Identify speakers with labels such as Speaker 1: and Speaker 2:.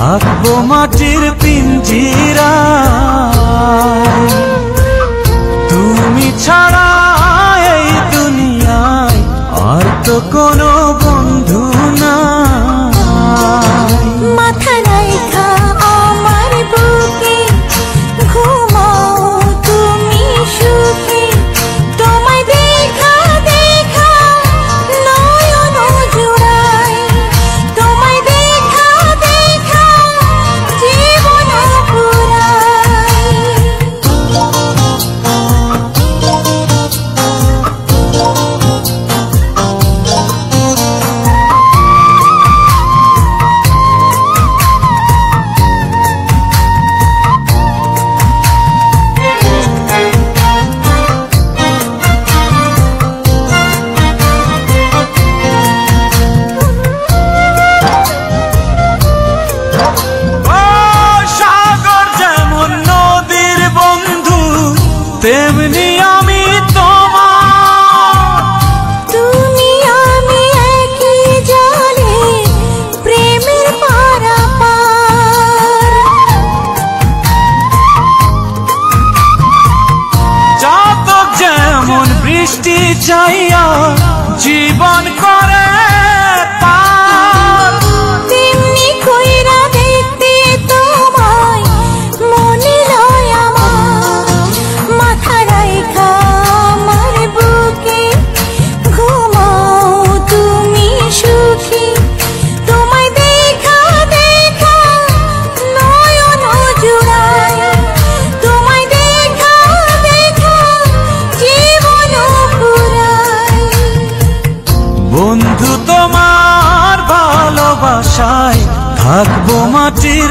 Speaker 1: থাকবো মাটির পিঞ্জিরায়। তুমি ছাড়া এই দুনিয়ায় আর তো কোনো বন্ধু নাই।
Speaker 2: মাথা রাইখা আমার বুকে ঘুমাও তুমি সুখে, তোমায় দেখা দেখা নয়ন জুড়াই, তোমায় দেখা দেখা জীবন পুরাই।
Speaker 1: তেমনি আমি তোমার,
Speaker 2: তুমি আমি একই জলে প্রেমের পারাপার।
Speaker 1: চাতক যেমন বৃষ্টি চাইয়া জীবন করে পার,
Speaker 2: তেমনি কইরা দেখতে তোমায় মনে লয় আমার। মাথা রাইখা আমার বুকে ঘুমাও তুমি সুখী, তোমায় দেখা দেখা নয়ন জুড়াই, তোমায় দেখা দেখা জীবন পুরাই।
Speaker 1: বন্ধু তোমার ভালোবাসায় থাকবো মাটির